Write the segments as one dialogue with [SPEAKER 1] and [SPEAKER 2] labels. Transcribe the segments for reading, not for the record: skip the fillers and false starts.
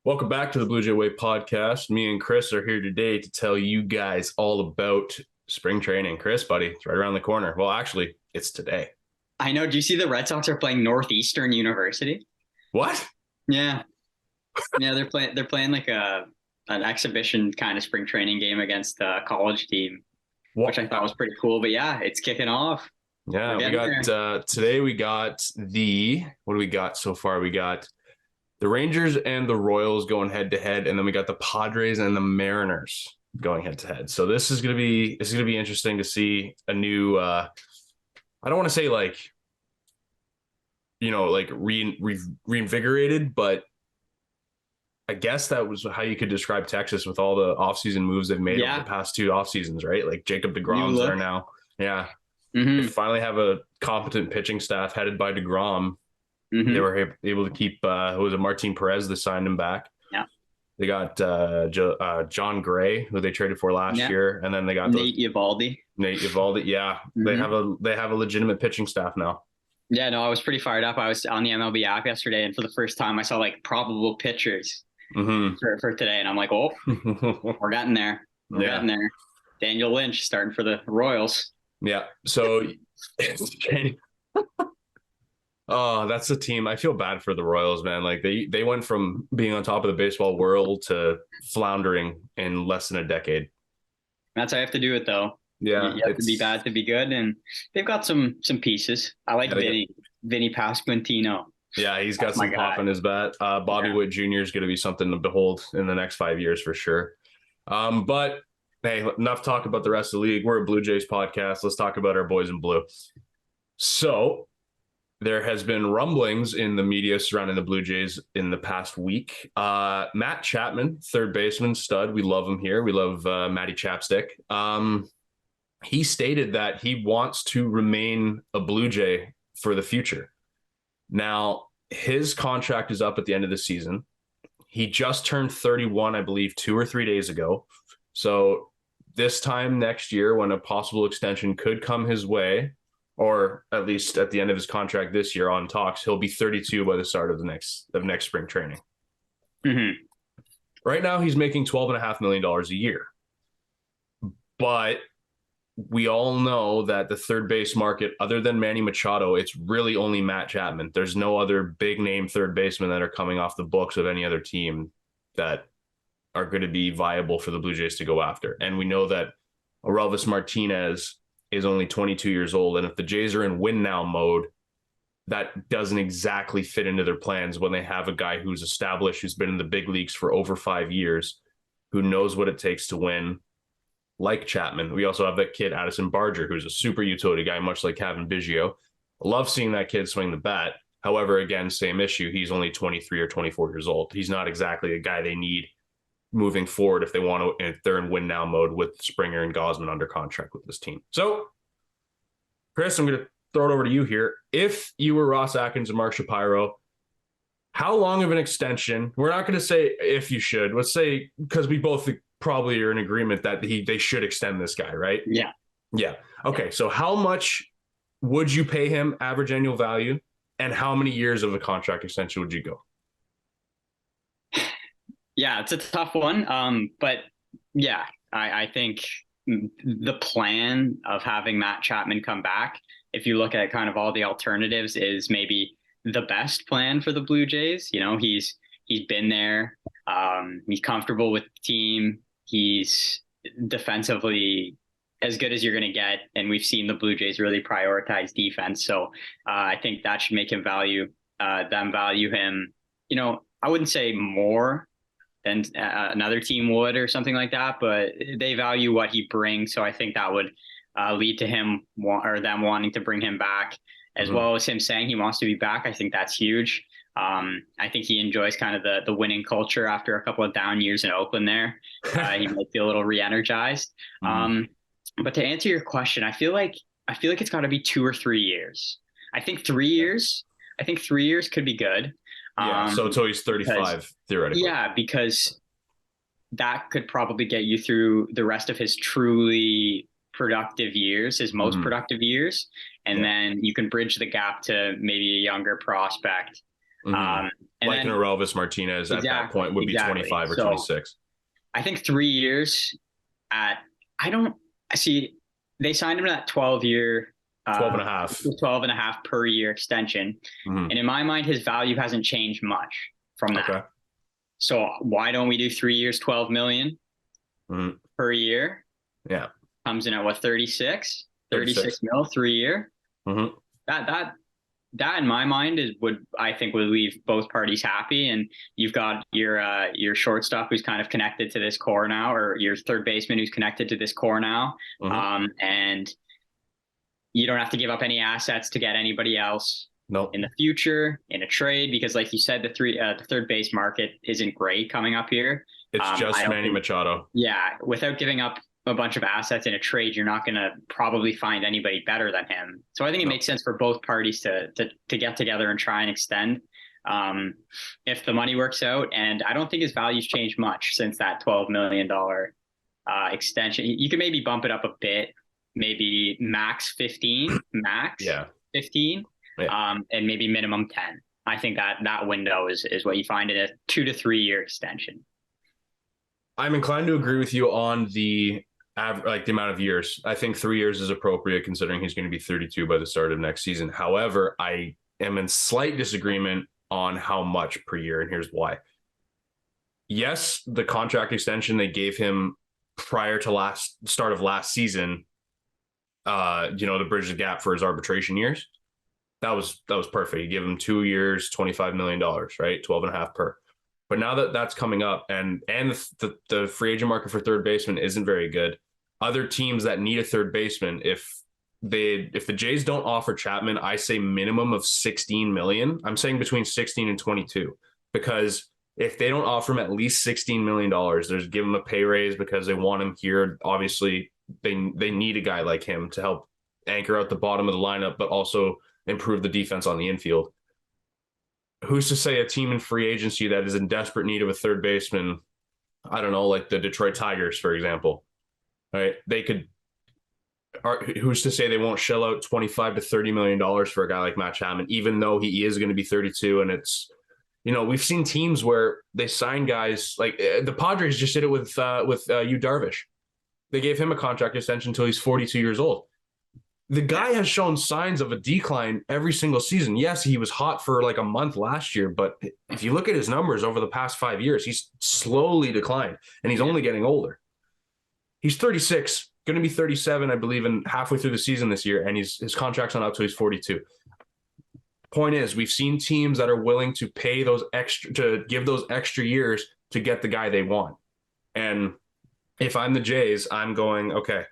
[SPEAKER 1] Welcome back to the Blue Jay Way podcast. Me and Chris are here today to tell you guys all about spring training. Chris, buddy, it's right around the corner. Well, actually, it's today.
[SPEAKER 2] I know. Do you see the Red Sox are playing Northeastern University?
[SPEAKER 1] What?
[SPEAKER 2] Yeah, yeah. They're playing like an exhibition kind of spring training game against a college team,
[SPEAKER 1] What?
[SPEAKER 2] which I thought was pretty cool. But yeah, it's kicking off.
[SPEAKER 1] Yeah,
[SPEAKER 2] We're
[SPEAKER 1] we
[SPEAKER 2] getting there.
[SPEAKER 1] got today. We got what do we got so far? We got the Rangers and the Royals going head to head, and then we got the Padres and the Mariners going head to head. So this is gonna be interesting to see a new. I don't want to say like reinvigorated, but I guess that was how you could describe Texas with all the offseason moves they've made over
[SPEAKER 2] Yeah,
[SPEAKER 1] the past two off seasons, right? Like Jacob
[SPEAKER 2] new
[SPEAKER 1] DeGrom's there
[SPEAKER 2] look.
[SPEAKER 1] now. Yeah. They
[SPEAKER 2] Hmm.
[SPEAKER 1] finally have a competent pitching staff headed by DeGrom. They
[SPEAKER 2] Hmm.
[SPEAKER 1] were able to keep who was it, Martin Perez, they signed him back.
[SPEAKER 2] Yeah,
[SPEAKER 1] They got John Gray, who they traded for last
[SPEAKER 2] yeah.
[SPEAKER 1] year, and then they got those
[SPEAKER 2] Nate Eovaldi.
[SPEAKER 1] Nate Eovaldi. Yeah,
[SPEAKER 2] Hmm.
[SPEAKER 1] they have a legitimate pitching staff now.
[SPEAKER 2] Yeah, no, I was pretty fired up. I was on the MLB app yesterday, and for the first time, I saw like probable pitchers for today, and I'm like, oh, we're getting there. We're
[SPEAKER 1] Yeah,
[SPEAKER 2] getting there. Daniel Lynch starting for the Royals.
[SPEAKER 1] yeah. So, oh, that's the team. I feel bad for the Royals, man. Like they went from being on top of the baseball world to floundering in less than a decade.
[SPEAKER 2] That's how you have to do it, though. You,
[SPEAKER 1] Yeah,
[SPEAKER 2] you have to be bad to be good, and they've got some pieces. I like
[SPEAKER 1] yeah, they got-
[SPEAKER 2] Vinny Pasquantino.
[SPEAKER 1] yeah, he's got
[SPEAKER 2] That's my
[SPEAKER 1] some pop
[SPEAKER 2] guy.
[SPEAKER 1] in his bat. Bobby
[SPEAKER 2] Yeah.
[SPEAKER 1] Witt Jr. is going to be something to behold in the next 5 years for sure. But hey, enough talk about the rest of the league. We're a Blue Jays podcast. Let's talk about our boys in blue. So there has been rumblings in the media surrounding the Blue Jays in the past week. Matt Chapman, third baseman, stud. We love him here. We love Matty Chapstick. He stated that he wants to remain a Blue Jay for the future. Now, his contract is up at the end of the season. He just turned 31, I believe, 2 or 3 days ago. So this time next year, when a possible extension could come his way, or at least at the end of his contract this year on talks, he'll be 32 by the start of next spring training.
[SPEAKER 2] Hmm.
[SPEAKER 1] Right now, he's making $12.5 million a year. But we all know that the third base market, other than Manny Machado, it's really only Matt Chapman. There's no other big name third baseman that are coming off the books of any other team that are going to be viable for the Blue Jays to go after. And we know that Orelvis Martinez is only 22 years old. And if the Jays are in win now mode, that doesn't exactly fit into their plans when they have a guy who's established, who's been in the big leagues for over 5 years, who knows what it takes to win, like Chapman. We also have that kid, Addison Barger, who's a super utility guy, much like Kevin Biggio. I love seeing that kid swing the bat. However, again, same issue. He's only 23 or 24 years old. He's not exactly a guy they need moving forward if they're in win now mode with Springer and Gosman under contract with this team. So, Chris, I'm going to throw it over to you here. If you were Ross Atkins and Mark Shapiro, how long of an extension? We're not going to say if you should. Let's say, because we both probably are in agreement that they should extend this guy, right?
[SPEAKER 2] Yeah.
[SPEAKER 1] Yeah. Okay. So how much would you pay him average annual value, and how many years of a contract extension would you go?
[SPEAKER 2] Yeah, it's a tough one. But yeah, I think the plan of having Matt Chapman come back, if you look at kind of all the alternatives, is maybe the best plan for the Blue Jays. You know, he's been there. He's comfortable with the team. He's defensively as good as you're going to get, and we've seen the Blue Jays really prioritize defense. So I think that should make him value him. You know, I wouldn't say more than another team would or something like that, but they value what he brings. So I think that would lead to them wanting to bring him back, as well as him saying he wants to be back. I think that's huge. I think he enjoys kind of the winning culture after a couple of down years in Oakland there. He might feel a little re-energized. But to answer your question, I feel like it's got to be 2 or 3 years. I think 3 years. I think 3 years could be good.
[SPEAKER 1] Yeah. So until he's 35, theoretically.
[SPEAKER 2] Yeah, because that could probably get you through the rest of his truly productive years, his most productive years. And then you can bridge the gap to maybe a younger prospect Um, and
[SPEAKER 1] Like
[SPEAKER 2] then
[SPEAKER 1] an Aurelvis Martinez at that point would be 25 or
[SPEAKER 2] So
[SPEAKER 1] 26.
[SPEAKER 2] I think 3 years at, I don't see, they signed him to that 12-year,
[SPEAKER 1] 12 and a half.
[SPEAKER 2] 12 and a half per year extension.
[SPEAKER 1] Mm-hmm.
[SPEAKER 2] And in my mind, his value hasn't changed much from that.
[SPEAKER 1] Okay.
[SPEAKER 2] So why don't we do 3 years, 12 million per year?
[SPEAKER 1] Yeah.
[SPEAKER 2] Comes in at what, 36 mil, 3 year.
[SPEAKER 1] Mm-hmm.
[SPEAKER 2] That in my mind I think would leave both parties happy. And you've got your shortstop who's kind of connected to this core now, or your third baseman who's connected to this core now. And you don't have to give up any assets to get anybody else in the future in a trade, because like you said, the third base market isn't great coming up here.
[SPEAKER 1] It's just Manny Machado.
[SPEAKER 2] Yeah. Without giving up a bunch of assets in a trade, you're not going to probably find anybody better than him. So I think it makes sense for both parties to get together and try and extend if the money works out. And I don't think his value's changed much since that $12 million extension. You can maybe bump it up a bit, maybe max 15, 15, and maybe minimum 10. I think that window is what you find in a 2 to 3 year extension.
[SPEAKER 1] I'm inclined to agree with you on the amount of years. I think 3 years is appropriate considering he's going to be 32 by the start of next season. However, I am in slight disagreement on how much per year, and here's why. Yes, the contract extension they gave him prior to start of last season, to bridge the gap for his arbitration years, that was perfect. You give him 2 years, $25 million, right? 12 and a half per. But now that that's coming up and the free agent market for third baseman isn't very good, other teams that need a third baseman, if the Jays don't offer Chapman, I say minimum of 16 million. I'm saying between 16 and 22, because if they don't offer him at least $16 million, there's give him a pay raise because they want him here. Obviously, they need a guy like him to help anchor out the bottom of the lineup, but also improve the defense on the infield. Who's to say a team in free agency that is in desperate need of a third baseman, I don't know, like the Detroit Tigers, for example, right? Who's to say they won't shell out $25 to $30 million for a guy like Matt Chapman, even though he is going to be 32? And it's, we've seen teams where they sign guys like the Padres just did it with Yu Darvish. They gave him a contract extension until he's 42 years old. The guy has shown signs of a decline every single season. Yes, he was hot for like a month last year, but if you look at his numbers over the past 5 years, he's slowly declined, and he's only getting older. He's 36, going to be 37, I believe, in halfway through the season this year, and his contract's not up till he's 42. Point is, we've seen teams that are willing to pay give those extra years to get the guy they want. And if I'm the Jays, I'm going, okay,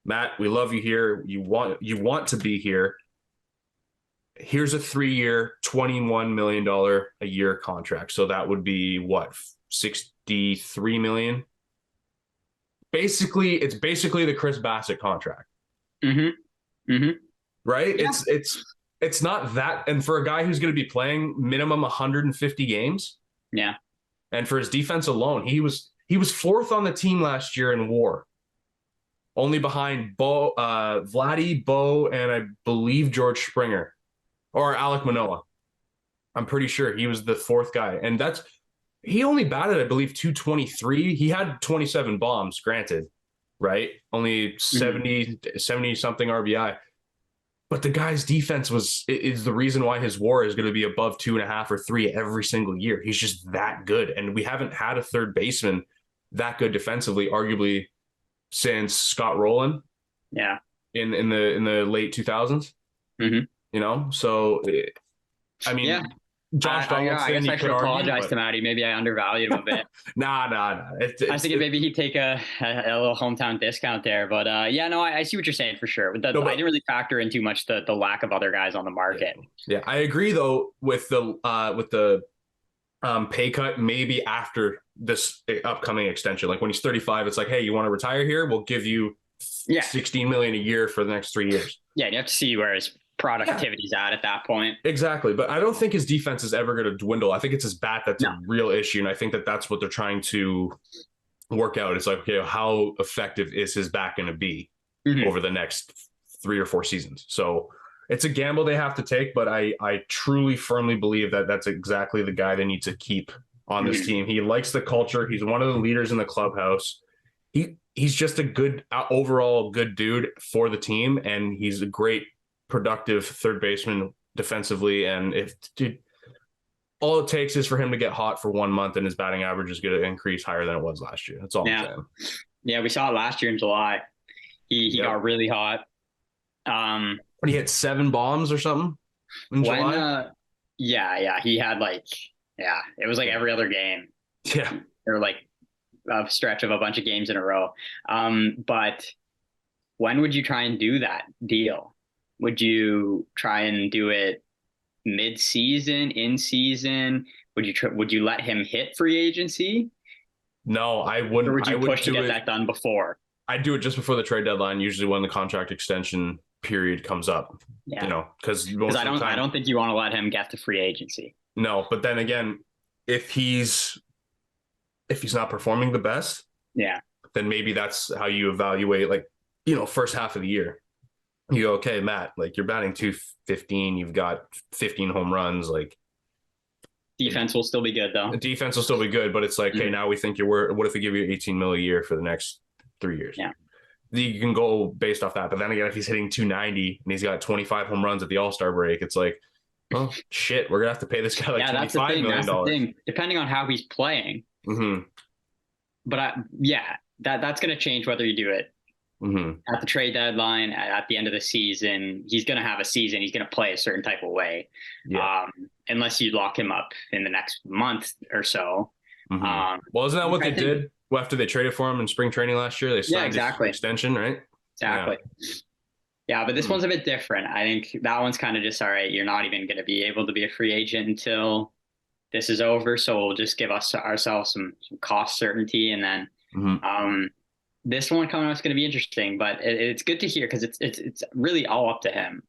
[SPEAKER 1] Matt, we love you here. You want to be here. Here's a 3-year, $21 million a year contract. So that would be what, $63 million? It's basically the Chris Bassett contract.
[SPEAKER 2] Mm-hmm. Mm-hmm.
[SPEAKER 1] Right?
[SPEAKER 2] Yeah.
[SPEAKER 1] It's not that. And for a guy who's going to be playing minimum 150 games.
[SPEAKER 2] Yeah.
[SPEAKER 1] And for his defense alone, he was fourth on the team last year in WAR. Only behind Vladdy, Bo, and I believe George Springer or Alek Manoah. I'm pretty sure he was the fourth guy. And he only batted, I believe, 223. He had 27 bombs, granted, right? Only 70 something RBI. But the guy's defense is the reason why his WAR is going to be above 2.5 or 3 every single year. He's just that good. And we haven't had a third baseman that good defensively, arguably, since Scott Rowland, in the late 2000s. So I mean, Josh Donaldson.
[SPEAKER 2] I guess I should apologize to Matty. Maybe I undervalued him a bit.
[SPEAKER 1] Nah.
[SPEAKER 2] I think maybe he'd take a little hometown discount there, but I see what you're saying for sure. I didn't really factor in too much the lack of other guys on the market.
[SPEAKER 1] Yeah, I agree though with the pay cut maybe after this upcoming extension. Like when he's 35, it's like, hey, you want to retire here? We'll give you $16 million a year for the next 3 years. Yeah,
[SPEAKER 2] you have to see where his productivity's at that point.
[SPEAKER 1] Exactly, but I don't think his defense is ever going to dwindle. I think it's his bat that's a real issue, and I think that's what they're trying to work out. It's like, okay, how effective is his bat going to be over the next 3 or 4 seasons? So it's a gamble they have to take, but I truly firmly believe that that's exactly the guy they need to keep on this team. He likes the culture. He's one of the leaders in the clubhouse. He's just a good overall good dude for the team, and he's a great productive third baseman defensively. And if dude, all it takes is for him to get hot for 1 month, and his batting average is going to increase higher than it was last year. That's all I'm saying.
[SPEAKER 2] Yeah, we saw it last year in July. He got really hot.
[SPEAKER 1] But he hit 7 bombs or something in July.
[SPEAKER 2] Yeah, he had it was like every other game.
[SPEAKER 1] Yeah,
[SPEAKER 2] or like a stretch of a bunch of games in a row. But when would you try and do that deal? Would you try and do it mid-season, in season? Would you let him hit free agency?
[SPEAKER 1] No, I wouldn't.
[SPEAKER 2] Or would you push to get that done before?
[SPEAKER 1] I'd do it just before the trade deadline, usually when the contract extension period comes up.
[SPEAKER 2] Yeah.
[SPEAKER 1] You know, because
[SPEAKER 2] I don't think you want to let him get to free agency.
[SPEAKER 1] No, but then again, if he's not performing the best, then maybe that's how you evaluate, like, you know, first half of the year. You go, okay, Matt, like you're batting 215, you've got 15 home runs, like
[SPEAKER 2] defense will still be good though.
[SPEAKER 1] The defense will still be good, but it's like, hey, now we think you're worth. What if we give you 18 mil a year for the next 3 years?
[SPEAKER 2] Yeah.
[SPEAKER 1] You can go based off that. But then again, if he's hitting 290 and he's got 25 home runs at the All-Star break, it's like, oh shit, we're gonna have to pay this guy like $25 million.
[SPEAKER 2] That's the thing. Depending on how he's playing.
[SPEAKER 1] Mm-hmm.
[SPEAKER 2] But that's gonna change whether you do it at the trade deadline, at the end of the season. He's gonna have a season. He's gonna play a certain type of way. Yeah. Unless you lock him up in the next month or so.
[SPEAKER 1] Well, isn't that what they did after they traded for him in spring training last year? They signed his extension, right?
[SPEAKER 2] Exactly. Yeah, but this one's a bit different. I think that one's kind of just, all right, you're not even going to be able to be a free agent until this is over. So we'll just give ourselves some cost certainty. And then this one coming up is going to be interesting, but it's good to hear because it's really all up to him.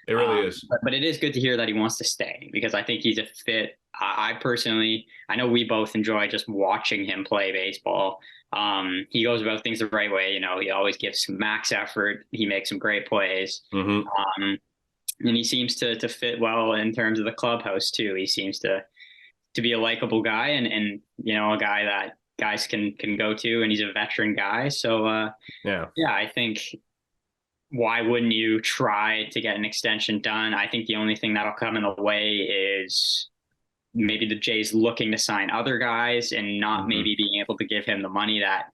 [SPEAKER 1] It really is.
[SPEAKER 2] But it is good to hear that he wants to stay because I think he's a fit. I personally, I know we both enjoy just watching him play baseball. He goes about things the right way. You know, he always gives some max effort. He makes some great plays. And he seems to fit well in terms of the clubhouse too. He seems to be a likable guy and you know, a guy that guys can go to, and he's a veteran guy. So I think, why wouldn't you try to get an extension done? I think the only thing that'll come in the way is maybe the Jays looking to sign other guys and not maybe being able to give him the money that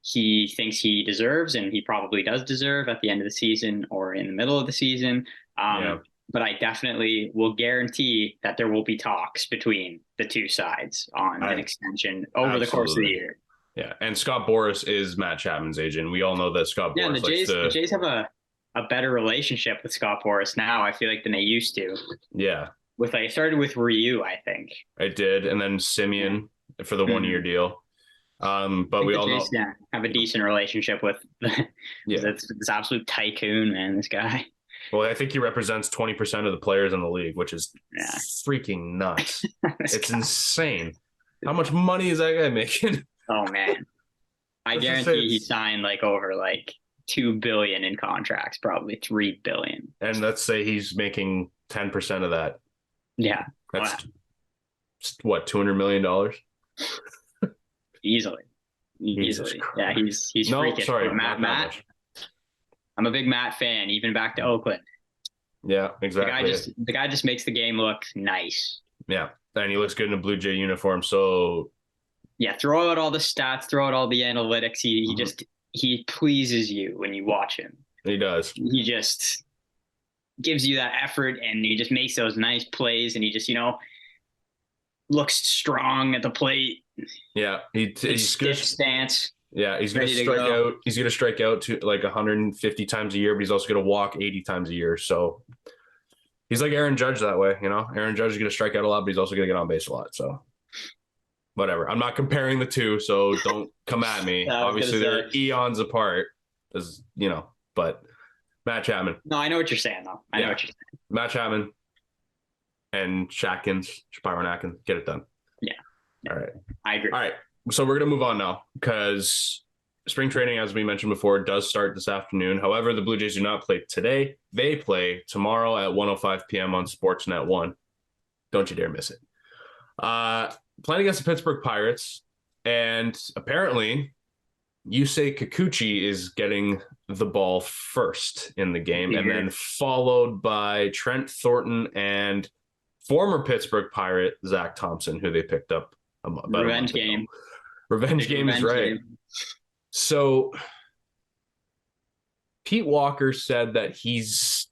[SPEAKER 2] he thinks he deserves, and he probably does deserve at the end of the season or in the middle of the season. But I definitely will guarantee that there will be talks between the two sides on an extension over the course of the year.
[SPEAKER 1] Yeah, and Scott Boras is Matt Chapman's agent. We all know that Scott Boras.
[SPEAKER 2] Yeah, the Jays have a better relationship with Scott Boras now, I feel like, than they used to.
[SPEAKER 1] Yeah.
[SPEAKER 2] It started with Ryu, I think.
[SPEAKER 1] It did, and then Simeon for the 1 year deal. But we all know
[SPEAKER 2] have a decent relationship with this absolute tycoon, man, this guy.
[SPEAKER 1] Well, I think he represents 20% of the players in the league, which is freaking nuts. It's insane. How much money is that guy making?
[SPEAKER 2] Oh man. I guarantee he signed over $2 billion in contracts, probably $3 billion.
[SPEAKER 1] And let's say he's making 10% of that.
[SPEAKER 2] Yeah.
[SPEAKER 1] That's what, $200 million?
[SPEAKER 2] Easily. Yeah, he's freaking.
[SPEAKER 1] Sorry,
[SPEAKER 2] Matt. I'm a big Matt fan, even back to Oakland.
[SPEAKER 1] Yeah, exactly.
[SPEAKER 2] The guy just makes the game look nice.
[SPEAKER 1] Yeah, and he looks good in a Blue Jay uniform. So
[SPEAKER 2] yeah, throw out all the stats, throw out all the analytics. He pleases you when you watch him.
[SPEAKER 1] He does.
[SPEAKER 2] He just gives you that effort, and he just makes those nice plays, and he just, looks strong at the plate.
[SPEAKER 1] Yeah, he's
[SPEAKER 2] stiff stance.
[SPEAKER 1] Yeah, he's going to strike out. He's going to strike out to 150 times a year, but he's also going to walk 80 times a year. So he's like Aaron Judge that way, Aaron Judge is going to strike out a lot, but he's also going to get on base a lot. So whatever. I'm not comparing the two, so don't come at me. Obviously, they're eons apart, but Matt Chapman.
[SPEAKER 2] No, I know what you're saying, though. I know what you're saying.
[SPEAKER 1] Matt Chapman and Shapman Atkins, get it done.
[SPEAKER 2] Yeah.
[SPEAKER 1] All right.
[SPEAKER 2] I agree.
[SPEAKER 1] All right. So we're going to move on now because spring training, as we mentioned before, does start this afternoon. However, the Blue Jays do not play today. They play tomorrow at 1:05 p.m. on Sportsnet 1. Don't you dare miss it. Playing against the Pittsburgh Pirates, and apparently Yusei Kikuchi is getting the ball first in the game, and then followed by Trent Thornton and former Pittsburgh Pirate Zach Thompson, who they picked up about
[SPEAKER 2] Revenge game.
[SPEAKER 1] Revenge game is right. So Pete Walker said that he's,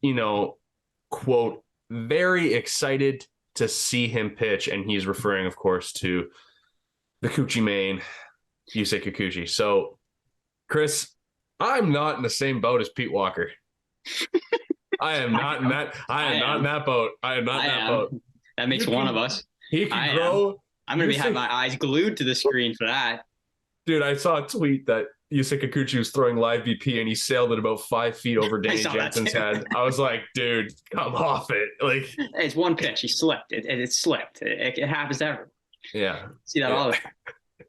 [SPEAKER 1] quote, very excited to see him pitch. And he's referring, of course, to the Coochie main, Yusei Kikuchi. So, Chris, I'm not in the same boat as Pete Walker. I am not in that. I am not in that boat. I am not in that boat.
[SPEAKER 2] That makes one of us.
[SPEAKER 1] He can grow.
[SPEAKER 2] I'm going to have my eyes glued to the screen for that.
[SPEAKER 1] Dude, I saw a tweet that Yusei Kikuchi was throwing live BP and he sailed it about 5 feet over Danny Jensen's head. I was like, dude, come off it. Like,
[SPEAKER 2] it's one pitch. He slipped. It slipped. It happens to everyone.
[SPEAKER 1] Yeah.
[SPEAKER 2] See that all the time.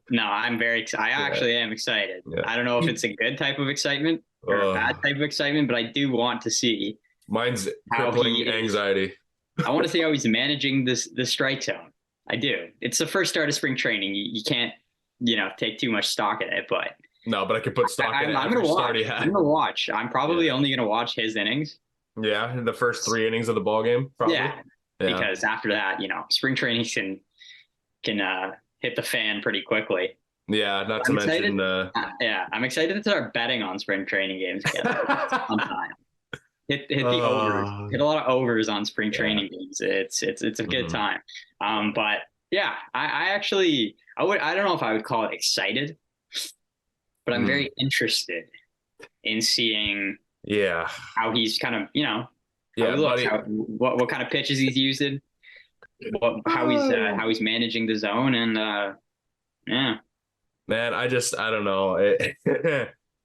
[SPEAKER 2] No, I'm very excited. I actually am excited. Yeah. I don't know if it's a good type of excitement or a bad type of excitement, but I do want to see.
[SPEAKER 1] Mine's crippling anxiety.
[SPEAKER 2] I want to see how he's managing the strike zone. I do. It's the first start of spring training. You can't, take too much stock in it, but
[SPEAKER 1] no, but I could put stock in it.
[SPEAKER 2] I'm going to watch. I'm probably only going to watch his innings.
[SPEAKER 1] Yeah. The first 3 innings of the ball game. Probably.
[SPEAKER 2] Yeah. Because after that, spring training can hit the fan pretty quickly.
[SPEAKER 1] Yeah. Not to mention.
[SPEAKER 2] I'm excited to start betting on spring training games again. Sometime. Hit the overs. Hit a lot of overs on spring training games. It's a good time. But yeah, I don't know if I would call it excited, but I'm very interested in seeing how he's kind of, how he looks, what kind of pitches he's using, how he's managing the zone, and
[SPEAKER 1] Man, I don't know.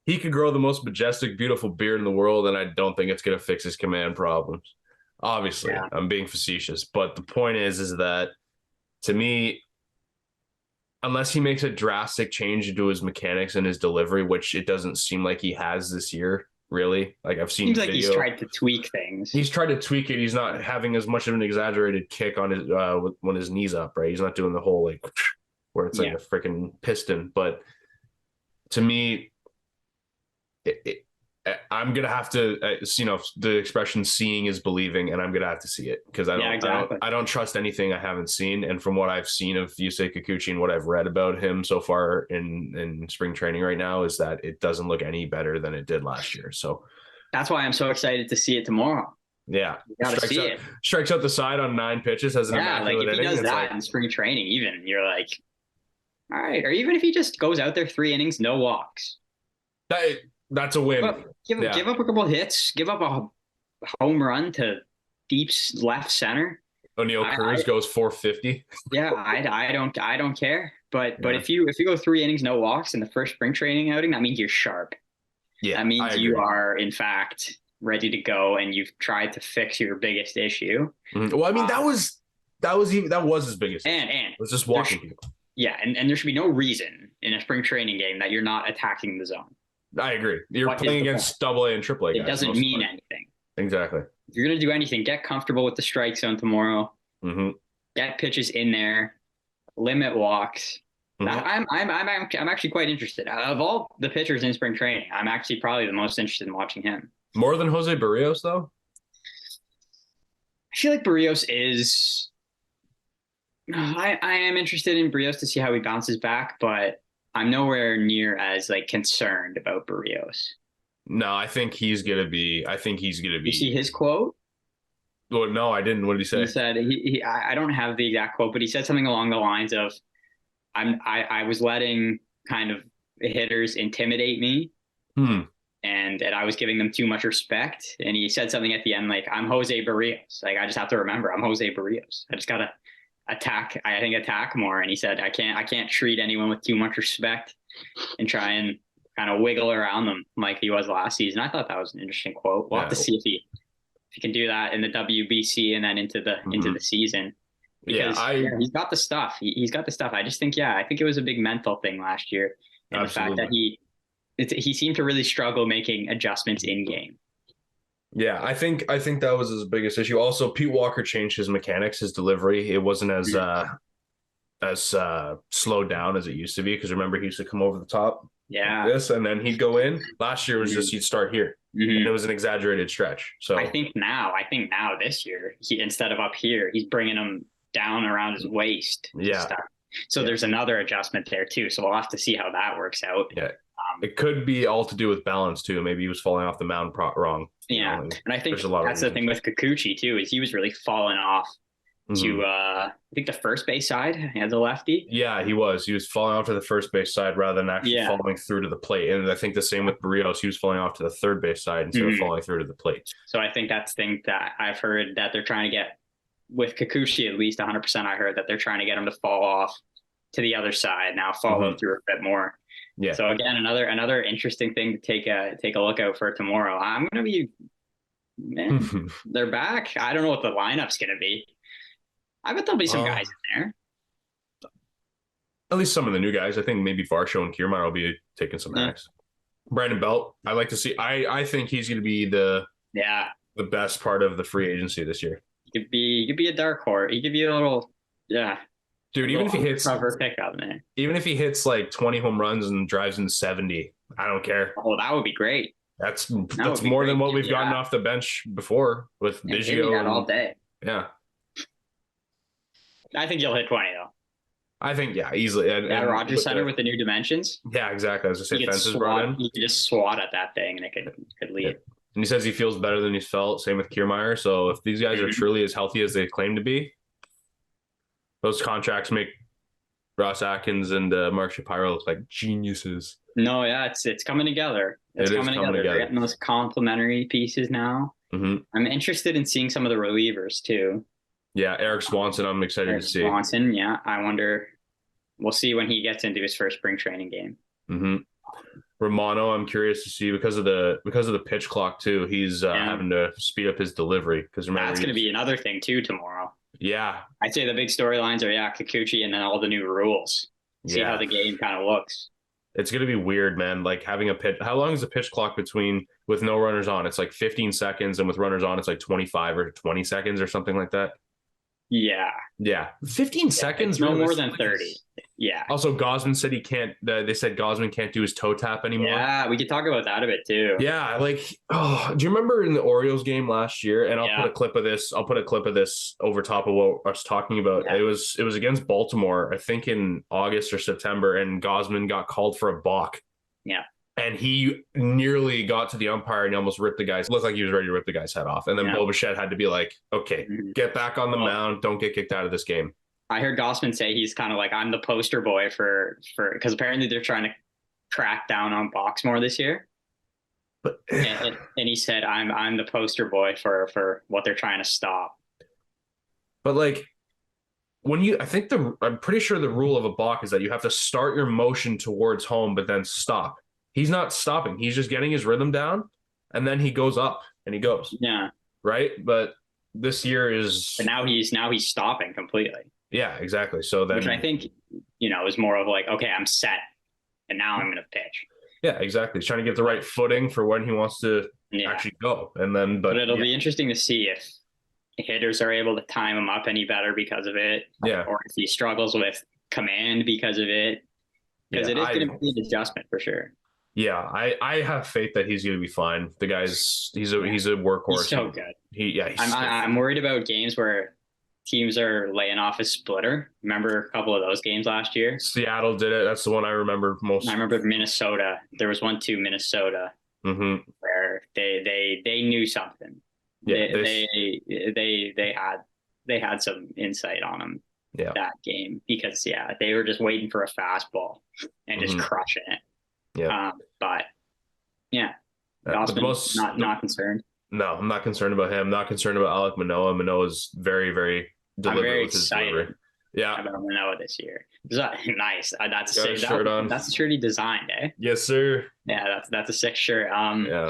[SPEAKER 1] He could grow the most majestic, beautiful beard in the world, and I don't think it's going to fix his command problems. Obviously, I'm being facetious, but the point is that to me, unless he makes a drastic change into his mechanics and his delivery, which it doesn't seem like he has this year, really. Like I've seen,
[SPEAKER 2] seems like he's tried to tweak things.
[SPEAKER 1] He's tried to tweak it. He's not having as much of an exaggerated kick on his when his knees up, right? He's not doing the whole where it's like a freaking piston. But to me, I'm gonna have to, the expression "seeing is believing," and I'm gonna have to see it because I don't trust anything I haven't seen. And from what I've seen of Yusei Kikuchi and what I've read about him so far in spring training right now is that it doesn't look any better than it did last year. So
[SPEAKER 2] that's why I'm so excited to see it tomorrow.
[SPEAKER 1] Yeah, strikes out the side on 9 pitches. Has an immaculate
[SPEAKER 2] if he does that in spring training, even you're like, all right. Or even if he just goes out there 3 innings, no walks.
[SPEAKER 1] That's a win.
[SPEAKER 2] Give up a couple of hits. Give up a home run to deep left center.
[SPEAKER 1] O'Neal Cruz goes 450.
[SPEAKER 2] Yeah, I don't care. But if you go 3 innings, no walks in the first spring training outing, that means you're sharp. Yeah, that means you are in fact ready to go, and you've tried to fix your biggest issue.
[SPEAKER 1] Mm-hmm. Well, I mean that was his biggest.
[SPEAKER 2] And
[SPEAKER 1] it was just walking people.
[SPEAKER 2] Yeah, and there should be no reason in a spring training game that you're not attacking the zone.
[SPEAKER 1] I agree. You're playing against AA and AAA guys.
[SPEAKER 2] It doesn't mean anything.
[SPEAKER 1] Exactly.
[SPEAKER 2] If you're going to do anything, get comfortable with the strike zone tomorrow.
[SPEAKER 1] Mm-hmm.
[SPEAKER 2] Get pitches in there. Limit walks. Mm-hmm. I'm actually quite interested. Of all the pitchers in spring training, I'm actually probably the most interested in watching him.
[SPEAKER 1] More than Jose Barrios, though?
[SPEAKER 2] I feel like Barrios is... I am interested in Barrios to see how he bounces back, but I'm nowhere near as concerned about Barrios.
[SPEAKER 1] No, I think he's gonna be. You
[SPEAKER 2] see his quote?
[SPEAKER 1] Well, no, I didn't. What did he say?
[SPEAKER 2] He said I don't have the exact quote, but he said something along the lines of, I was letting kind of hitters intimidate me, and I was giving them too much respect. And he said something at the end I'm Jose Barrios. I just have to remember I'm Jose Barrios. I just gotta attack more. And he said I can't treat anyone with too much respect and try and kind of wiggle around them like he was last season. I thought that was an interesting quote. We'll have to see if he can do that in the WBC and then into the season, because he's got the stuff. He's got the stuff. I just think I think it was a big mental thing last year, and the fact that he he seemed to really struggle making adjustments in game.
[SPEAKER 1] Yeah, I think that was his biggest issue. Also, Pete Walker changed his mechanics, his delivery. It wasn't as slowed down as it used to be, because remember he used to come over the top like
[SPEAKER 2] Yeah.
[SPEAKER 1] this, and then he'd go in. Last year was just he'd start here, and it was an exaggerated stretch. So
[SPEAKER 2] I think now this year, instead of up here, he's bringing him down around his waist.
[SPEAKER 1] Yeah.
[SPEAKER 2] So there's another adjustment there too. So we'll have to see how that works out.
[SPEAKER 1] Yeah. It could be all to do with balance too. Maybe he was falling off the mound wrong.
[SPEAKER 2] Yeah, and I think that's the thing with Kikuchi too, is he was really falling off to I think the first base side as a lefty.
[SPEAKER 1] Yeah, he was falling off to the first base side rather than actually falling through to the plate. And I think the same with Barrios, he was falling off to the third base side instead of falling through to the plate.
[SPEAKER 2] So I think that's the thing that I've heard that they're trying to get with Kikuchi, at least 100%. I heard that they're trying to get him to fall off to the other side now, follow through a bit more. Yeah. So again, another interesting thing to take a look out for tomorrow. I'm gonna be, man, they're back. I don't know what the lineup's gonna be. I bet there'll be some guys in there.
[SPEAKER 1] At least some of the new guys. I think maybe Varsho and Kiermaier will be taking some hacks. Brandon Belt, I like to see. I think he's going to be the best part of the free agency this year.
[SPEAKER 2] He could be a dark horse. He could be a little
[SPEAKER 1] dude. Even if he hits
[SPEAKER 2] cover pickup, man.
[SPEAKER 1] Even if he hits like 20 home runs and drives in 70, I don't care.
[SPEAKER 2] Oh, that would be great.
[SPEAKER 1] That's more than what we've gotten off the bench before with Biggio
[SPEAKER 2] all day.
[SPEAKER 1] Yeah.
[SPEAKER 2] I think you'll hit 20 though.
[SPEAKER 1] I think easily. And
[SPEAKER 2] Rogers Center with the new dimensions.
[SPEAKER 1] Yeah, exactly. I was gonna say fences brought in.
[SPEAKER 2] You could just swat at that thing and it could lead.
[SPEAKER 1] Yeah. And he says he feels better than he's felt. Same with Kiermaier. So if these guys are truly as healthy as they claim to be, those contracts make Ross Atkins and Mark Shapiro look like geniuses.
[SPEAKER 2] No, yeah, it's coming together. It's coming together. They're getting those complementary pieces now. I'm interested in seeing some of the relievers too.
[SPEAKER 1] Yeah, Eric Swanson, I'm excited to see.
[SPEAKER 2] Swanson, yeah. I wonder, we'll see when he gets into his first spring training game.
[SPEAKER 1] Romano, I'm curious to see because of the pitch clock too. He's having to speed up his delivery because remember
[SPEAKER 2] that's going to be another thing too tomorrow.
[SPEAKER 1] Yeah,
[SPEAKER 2] I'd say the big storylines are Kikuchi and then all the new rules. See how the game kind of looks.
[SPEAKER 1] It's going to be weird, man. Like having a pitch. How long is the pitch clock with no runners on? It's like 15 seconds, and with runners on, it's like 25 or 20 seconds or something like that. Yeah. 15 seconds.
[SPEAKER 2] No more than 30. Yeah.
[SPEAKER 1] Also, Gausman said he can't. They said Gausman can't do his toe tap anymore.
[SPEAKER 2] Yeah, we could talk about that a bit too.
[SPEAKER 1] Yeah, do you remember in the Orioles game last year? And I'll put a clip of this. I'll put a clip of this over top of what I was talking about. Yeah. It was against Baltimore, I think in August or September, and Gausman got called for a balk.
[SPEAKER 2] Yeah.
[SPEAKER 1] And he nearly got to the umpire and he almost looked like he was ready to rip the guy's head off. And then Bo Bichette had to be like, okay, get back on the mound. Don't get kicked out of this game.
[SPEAKER 2] I heard Gausman say he's kind of like, I'm the poster boy for because apparently they're trying to crack down on balks more this year. But and he said, I'm the poster boy for what they're trying to stop.
[SPEAKER 1] But I'm pretty sure the rule of a balk is that you have to start your motion towards home, but then stop. He's not stopping. He's just getting his rhythm down, and then he goes up and he goes.
[SPEAKER 2] Yeah.
[SPEAKER 1] Right. But this year is.
[SPEAKER 2] But now he's stopping completely.
[SPEAKER 1] Yeah, exactly. So then,
[SPEAKER 2] which I think is more of like, okay, I'm set, and now I'm going to pitch.
[SPEAKER 1] Yeah, exactly. He's trying to get the right footing for when he wants to actually go, and then. But
[SPEAKER 2] it'll be interesting to see if hitters are able to time him up any better because of it.
[SPEAKER 1] Yeah.
[SPEAKER 2] Or if he struggles with command because of it, because it is going to be an adjustment for sure.
[SPEAKER 1] Yeah, I have faith that he's going to be fine. The guy's he's a workhorse.
[SPEAKER 2] He's so good. I'm worried about games where teams are laying off his splitter. Remember a couple of those games last year?
[SPEAKER 1] Seattle did it. That's the one I remember most.
[SPEAKER 2] I remember Minnesota. There was one too, Minnesota, where they knew something. Yeah, they had some insight on him.
[SPEAKER 1] Yeah.
[SPEAKER 2] That game because they were just waiting for a fastball and just crushing it.
[SPEAKER 1] Yeah.
[SPEAKER 2] But Gausman, not concerned.
[SPEAKER 1] No, I'm not concerned about him. I'm not concerned about Alek Manoah. Manoah's very, very deliberate. I'm very excited. Yeah.
[SPEAKER 2] About Manoah this year. Nice. That's a sick shirt on. That's the shirt he designed, eh?
[SPEAKER 1] Yes, sir.
[SPEAKER 2] Yeah, that's a sick shirt.
[SPEAKER 1] Yeah.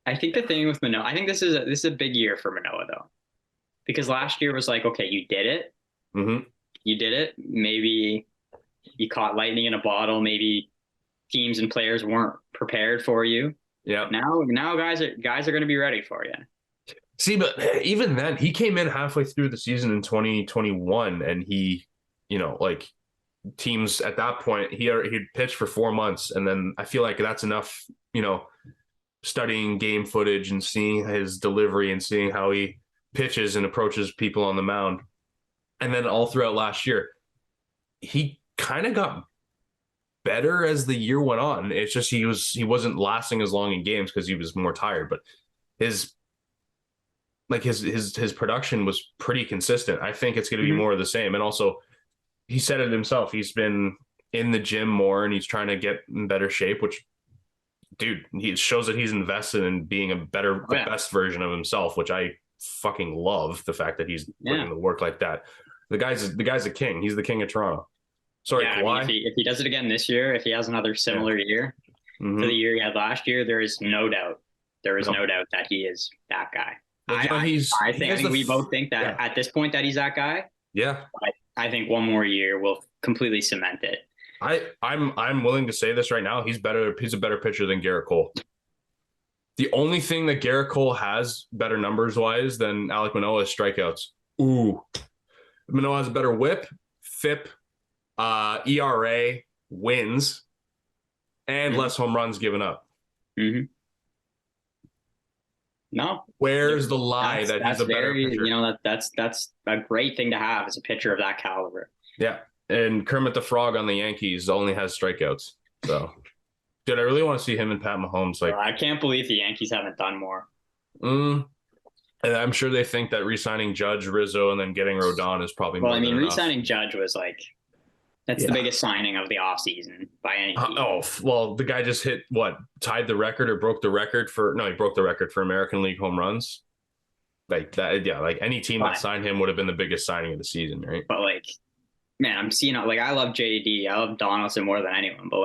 [SPEAKER 2] I think the thing with Manoah, I think this is a big year for Manoah though. Because last year was like, okay, you did it. You did it. Maybe you caught lightning in a bottle. Maybe teams and players weren't prepared for you.
[SPEAKER 1] Yeah.
[SPEAKER 2] Now guys are going to be ready for you.
[SPEAKER 1] See, but even then, he came in halfway through the season in 2021, and he, like teams at that point, he'd pitched for 4 months, and then I feel like that's enough, studying game footage and seeing his delivery and seeing how he pitches and approaches people on the mound. And then all throughout last year, he kind of got better as the year went on. It's just he wasn't lasting as long in games because he was more tired, but his production was pretty consistent. I think it's going to be more of the same. And also, he said it himself. He's been in the gym more and he's trying to get in better shape, which, dude, he shows that he's invested in being the best version of himself, which I fucking love. The fact that he's putting the work like that. The guy's a king. He's the king of Toronto. Sorry, Kawhi.
[SPEAKER 2] I mean, if he does it again this year, if he has another similar year to the year he had last year, there is no doubt. There is no doubt that he is that guy. I think we both think that at this point that he's that guy.
[SPEAKER 1] Yeah.
[SPEAKER 2] But I think one more year will completely cement it.
[SPEAKER 1] I'm willing to say this right now. He's a better pitcher than Garrett Cole. The only thing that Garrett Cole has better numbers wise than Alek Manoah is strikeouts. Ooh. Manoah has a better whip, FIP, ERA, wins, and less home runs given up.
[SPEAKER 2] No.
[SPEAKER 1] Where's the lie that he's a better pitcher?
[SPEAKER 2] That's a great thing to have as a pitcher of that caliber.
[SPEAKER 1] Yeah. And Kermit the Frog on the Yankees only has strikeouts. So, dude, I really want to see him and Pat Mahomes.
[SPEAKER 2] I can't believe the Yankees haven't done more.
[SPEAKER 1] And I'm sure they think that re-signing Judge, Rizzo, and then getting Rodon is probably more than enough.
[SPEAKER 2] Re-signing Judge was that's the biggest signing of the offseason by any team.
[SPEAKER 1] The guy just tied the record or broke the record he broke the record for American League home runs. Like that, yeah, like any team that signed him would have been the biggest signing of the season, right?
[SPEAKER 2] But man, I'm seeing I love JD. I love Donaldson more than anyone, but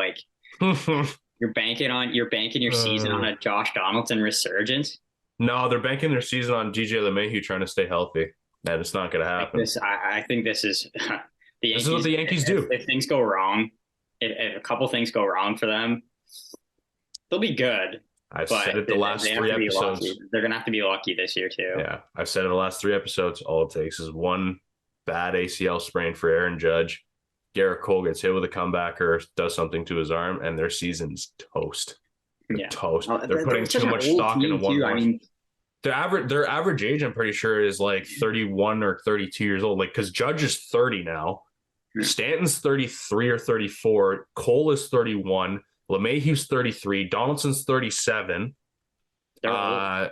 [SPEAKER 2] you're banking your season on a Josh Donaldson resurgence.
[SPEAKER 1] No, they're banking their season on DJ LeMahieu trying to stay healthy. And it's not going to happen.
[SPEAKER 2] I think this is
[SPEAKER 1] this is what the Yankees do.
[SPEAKER 2] If things go wrong, if a couple things go wrong for them, they'll be good.
[SPEAKER 1] I've said it the last 3 episodes.
[SPEAKER 2] They're going to have to be lucky this year too.
[SPEAKER 1] Yeah, I've said it the last 3 episodes. All it takes is one bad ACL sprain for Aaron Judge. Garrett Cole gets hit with a comebacker, does something to his arm, and their season's toast. Toast. They're putting too much stock into one. I mean, their average age, I'm pretty sure, is 31 or 32 years old. Because Judge is 30 now. Stanton's 33 or 34. Cole is 31. LeMahieu's 33. Donaldson's 37. I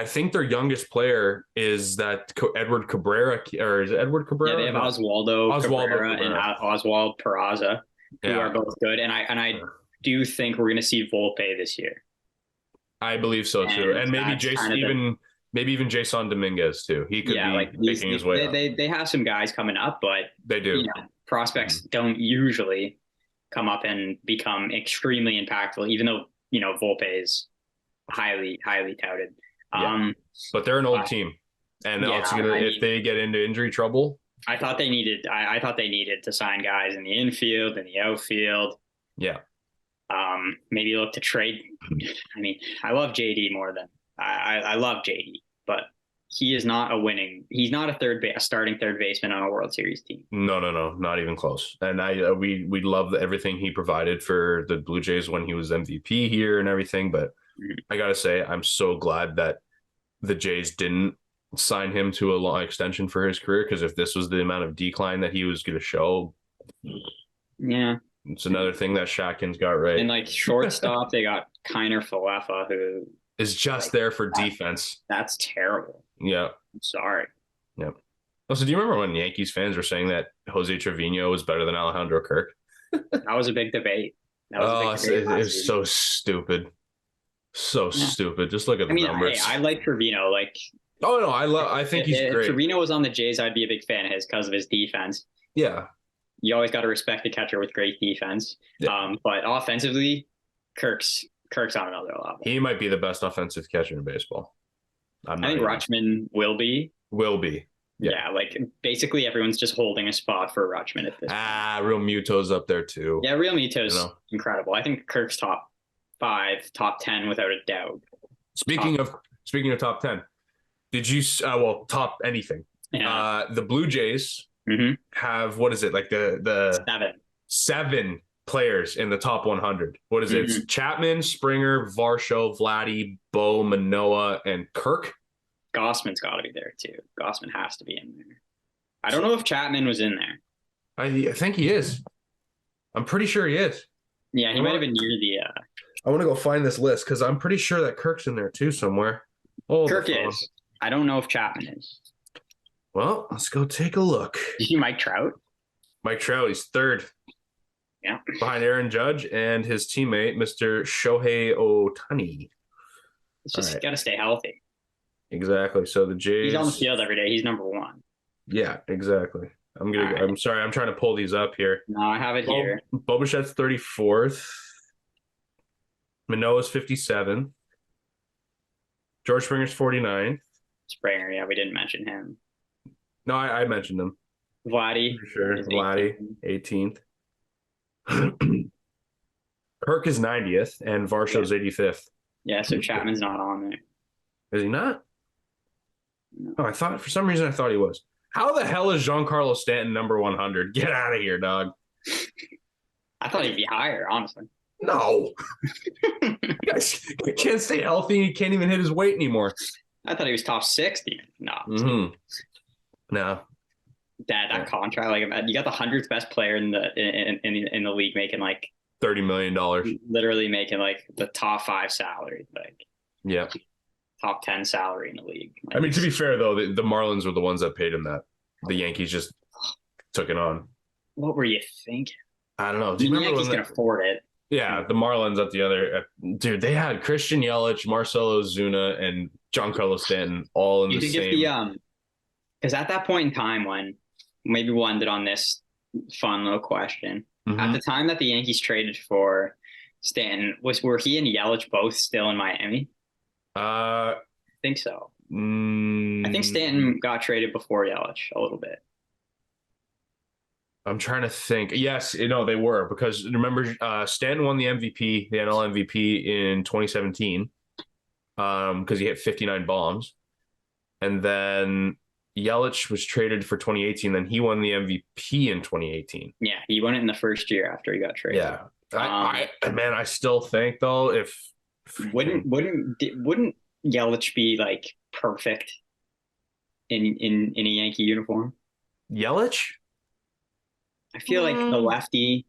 [SPEAKER 1] think their youngest player is that Edward Cabrera, or is it Edward Cabrera?
[SPEAKER 2] Yeah, they have Oswaldo Cabrera and Oswald Peraza, who are both good. And I do think we're going to see Volpe this year.
[SPEAKER 1] I believe so too, and maybe even Jason Dominguez too. He could be making his way up.
[SPEAKER 2] They have some guys coming up, but
[SPEAKER 1] they do.
[SPEAKER 2] Prospects don't usually come up and become extremely impactful, even though Volpe is highly touted.
[SPEAKER 1] But they're an old team, and if they get into injury trouble,
[SPEAKER 2] I thought they needed to sign guys in the infield and the outfield.
[SPEAKER 1] Yeah.
[SPEAKER 2] Maybe look to trade. I mean, I love JD more than I love JD, but he is not he's not a starting third baseman on a World Series team.
[SPEAKER 1] No, not even close. And we love everything he provided for the Blue Jays when he was MVP here and everything. But I got to say, I'm so glad that the Jays didn't sign him to a long extension for his career. Because if this was the amount of decline that he was going to show, it's another thing that Shatkin's got right.
[SPEAKER 2] And shortstop, they got Kiner Falefa, who
[SPEAKER 1] is just there for defense.
[SPEAKER 2] That's terrible.
[SPEAKER 1] Yeah.
[SPEAKER 2] I'm sorry.
[SPEAKER 1] Yeah. Also, do you remember when Yankees fans were saying that Jose Trevino was better than Alejandro Kirk?
[SPEAKER 2] That was a big debate.
[SPEAKER 1] It was so stupid. So stupid. Just look at the numbers.
[SPEAKER 2] Hey, I like Trevino.
[SPEAKER 1] I think he's great.
[SPEAKER 2] If Trevino was on the Jays, I'd be a big fan of his because of his defense.
[SPEAKER 1] Yeah.
[SPEAKER 2] You always got to respect the catcher with great defense. Yeah. But offensively, Kirk's on another level.
[SPEAKER 1] He might be the best offensive catcher in baseball.
[SPEAKER 2] I think Rutschman will be. Yeah, like basically everyone's just holding a spot for Rutschman at this point.
[SPEAKER 1] Real Muto's up there too.
[SPEAKER 2] Yeah, Real Mito's incredible. I think Kirk's top 5, top 10 without a doubt.
[SPEAKER 1] Speaking of top 10, did you top anything?
[SPEAKER 2] Yeah.
[SPEAKER 1] The Blue Jays have, what is it, like the 7 players in the top 100. What is it? It's Chapman, Springer, Varsho, Vladdy, Bo, Manoah, and Kirk.
[SPEAKER 2] Gossman's got to be there too. Gossman has to be in there. I don't know if Chapman was in there.
[SPEAKER 1] I think he is. I'm pretty sure he is.
[SPEAKER 2] Yeah, he might have been near the.
[SPEAKER 1] I want to go find this list because I'm pretty sure that Kirk's in there too somewhere.
[SPEAKER 2] Kirk is. I don't know if Chapman is.
[SPEAKER 1] Well, let's go take a look.
[SPEAKER 2] Did you see Mike Trout?
[SPEAKER 1] Mike Trout, he's 3rd.
[SPEAKER 2] Yeah.
[SPEAKER 1] Behind Aaron Judge and his teammate, Mr. Shohei Ohtani.
[SPEAKER 2] It's just got to stay healthy.
[SPEAKER 1] Exactly. So the Jays.
[SPEAKER 2] He's on the field every day. He's number 1.
[SPEAKER 1] Yeah, exactly. I'm sorry. I'm trying to pull these up here.
[SPEAKER 2] No, I have it here.
[SPEAKER 1] Bo Bichette's 34th. Manoah's 57. George Springer's 49th.
[SPEAKER 2] Springer, yeah, we didn't mention him.
[SPEAKER 1] No, I mentioned him.
[SPEAKER 2] Vladdy.
[SPEAKER 1] For sure. Vladdy, 18th. Kirk is 90th, and Varsho's 85th.
[SPEAKER 2] Yeah, so Chapman's not on there.
[SPEAKER 1] Is he not?
[SPEAKER 2] No.
[SPEAKER 1] Oh, for some reason I thought he was. How the hell is Giancarlo Stanton number 100? Get out of here, dog.
[SPEAKER 2] I thought he'd be higher, honestly.
[SPEAKER 1] No. You guys can't stay healthy. He can't even hit his weight anymore.
[SPEAKER 2] I thought he was top 60. No.
[SPEAKER 1] No.
[SPEAKER 2] Dad, that contract, like you got the 100th best player in the league making like
[SPEAKER 1] $30 million.
[SPEAKER 2] Literally making like the top 5 salary, like top 10 salary in the league. Like,
[SPEAKER 1] I mean, to be fair though, the Marlins were the ones that paid him that. The Yankees just took it on.
[SPEAKER 2] What were you thinking?
[SPEAKER 1] I don't know.
[SPEAKER 2] Do you remember the Yankees can afford it?
[SPEAKER 1] Yeah, the Marlins at the other dude. They had Christian Yelich, Marcelo Ozuna, and Giancarlo Stanton all in the same.
[SPEAKER 2] Because at that point in time, when maybe we'll end it on this fun little question. At the time that the Yankees traded for Stanton, were he and Yelich both still in Miami? I think so. I think Stanton got traded before Yelich a little bit.
[SPEAKER 1] I'm trying to think. Yes, they were, because remember, Stanton won the MVP, the NL MVP in 2017, because he hit 59 bombs, and then Yelich was traded for 2018. Then he won the MVP in 2018.
[SPEAKER 2] Yeah, he won it in the first year after he got traded.
[SPEAKER 1] Yeah, I still think though, if
[SPEAKER 2] wouldn't Yelich be like perfect in a Yankee uniform?
[SPEAKER 1] Yelich?
[SPEAKER 2] I feel like the lefty.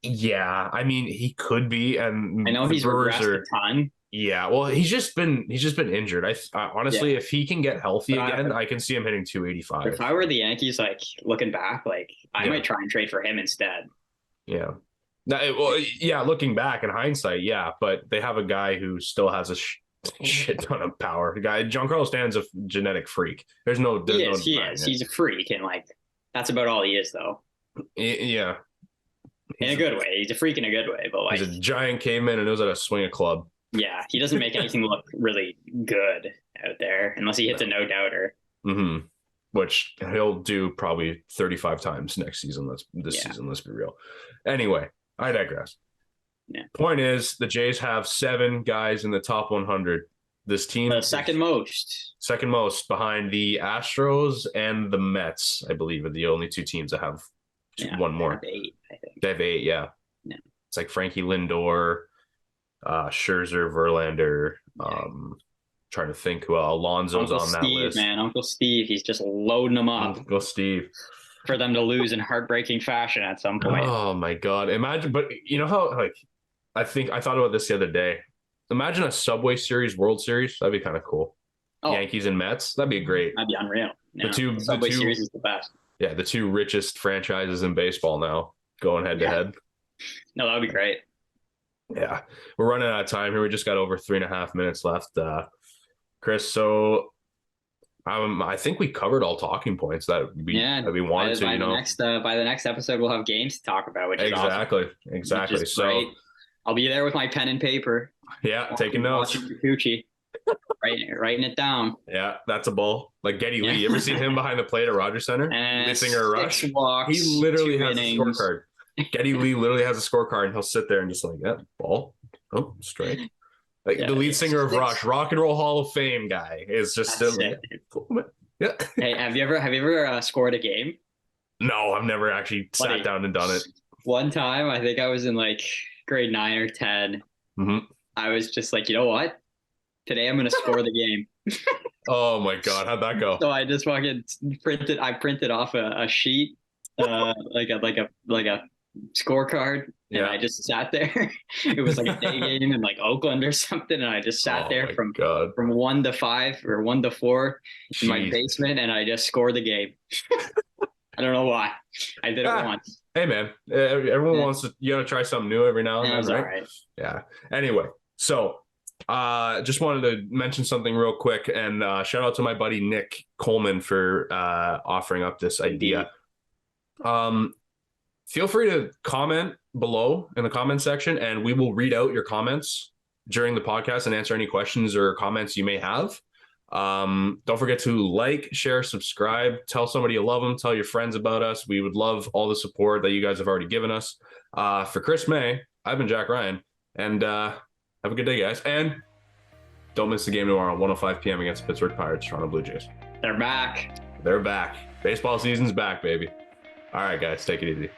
[SPEAKER 1] Yeah, I mean he could be, and
[SPEAKER 2] I know he's regressed a ton.
[SPEAKER 1] Yeah, well, he's just been injured. I honestly, if he can get healthy again, I can see him hitting 285.
[SPEAKER 2] If I were the Yankees, like looking back, like I might try and trade for him instead.
[SPEAKER 1] Yeah. Looking back in hindsight, yeah, but they have a guy who still has a shit ton of power. The guy, Giancarlo Stanton's a genetic freak. He is. He's a freak, and like that's about all he is, though. Yeah. In a good way. He's a freak in a good way, but like he's a giant caveman and knows how to swing a club.
[SPEAKER 2] Yeah, he doesn't make anything look really good out there unless he hits a no-doubter.
[SPEAKER 1] Which he'll do probably 35 times next season. Season, let's be real. Anyway, I digress.
[SPEAKER 2] Yeah.
[SPEAKER 1] Point is, the Jays have 7 guys in the top 100. This team,
[SPEAKER 2] the second most
[SPEAKER 1] behind the Astros and the Mets, I believe, are the only 2 teams that have one more.
[SPEAKER 2] They have 8, I think.
[SPEAKER 1] They have 8, yeah. It's like Frankie Lindor, Scherzer, Verlander. Trying to think who Alonso's on that list.
[SPEAKER 2] Uncle Steve, he's just loading them up.
[SPEAKER 1] Uncle Steve.
[SPEAKER 2] For them to lose in heartbreaking fashion at some point.
[SPEAKER 1] Oh my God. Imagine, but you know how, like, I thought about this the other day. Imagine a Subway Series World Series. That'd be kind of cool. Yankees and Mets. That'd be great.
[SPEAKER 2] That'd be unreal.
[SPEAKER 1] Yeah.
[SPEAKER 2] The Subway Series is the best.
[SPEAKER 1] Yeah, the 2 richest franchises in baseball now going head to head.
[SPEAKER 2] No, that would be great.
[SPEAKER 1] Yeah. We're running out of time here. We just got over 3.5 minutes left. Chris, so I think we covered all talking points that we wanted to.
[SPEAKER 2] By the next episode, we'll have games to talk about, which is awesome.
[SPEAKER 1] Exactly. So
[SPEAKER 2] great. I'll be there with my pen and paper.
[SPEAKER 1] Yeah, taking notes.
[SPEAKER 2] Watching Kikuchi writing it down.
[SPEAKER 1] Yeah, that's a bull. Like Geddy Lee.
[SPEAKER 2] Yeah.
[SPEAKER 1] You ever seen him behind the plate at Rogers Center?
[SPEAKER 2] And
[SPEAKER 1] Lead singer of Rush.
[SPEAKER 2] 6 walks,
[SPEAKER 1] He literally
[SPEAKER 2] 2
[SPEAKER 1] has
[SPEAKER 2] innings.
[SPEAKER 1] a scorecard. Geddy Lee literally has a scorecard, and he'll sit there and just like, yeah, ball, oh, strike. Like the lead singer of Rush, Rock and Roll Hall of Fame guy, is just still. Yeah.
[SPEAKER 2] Hey, have you ever scored a game?
[SPEAKER 1] No, I've never actually sat down and done it.
[SPEAKER 2] One time, I think I was in like grade 9 or 10.
[SPEAKER 1] Mm-hmm.
[SPEAKER 2] I was just like, you know what? Today I'm going to score the game.
[SPEAKER 1] Oh my God, how'd that go?
[SPEAKER 2] So I just fucking printed off a sheet, like a scorecard, and I just sat there. It was like a day game in like Oakland or something, and I just sat there from 1 to 5 or 1 to 4 in my basement, and I just scored the game. I don't know why. I did it once.
[SPEAKER 1] Hey man, everyone wants to. You got to try something new every now and then, right?
[SPEAKER 2] All right.
[SPEAKER 1] Yeah. Anyway, so just wanted to mention something real quick, and shout out to my buddy Nick Coleman for offering up this idea. Feel free to comment below in the comment section, and we will read out your comments during the podcast and answer any questions or comments you may have. Don't forget to like, share, subscribe, tell somebody you love them, tell your friends about us. We would love all the support that you guys have already given us. For Chris May, I've been Jack Ryan, and have a good day, guys. And don't miss the game tomorrow at 1:05 p.m. against the Pittsburgh Pirates, Toronto Blue Jays.
[SPEAKER 2] They're back.
[SPEAKER 1] They're back. Baseball season's back, baby. All right, guys, take it easy.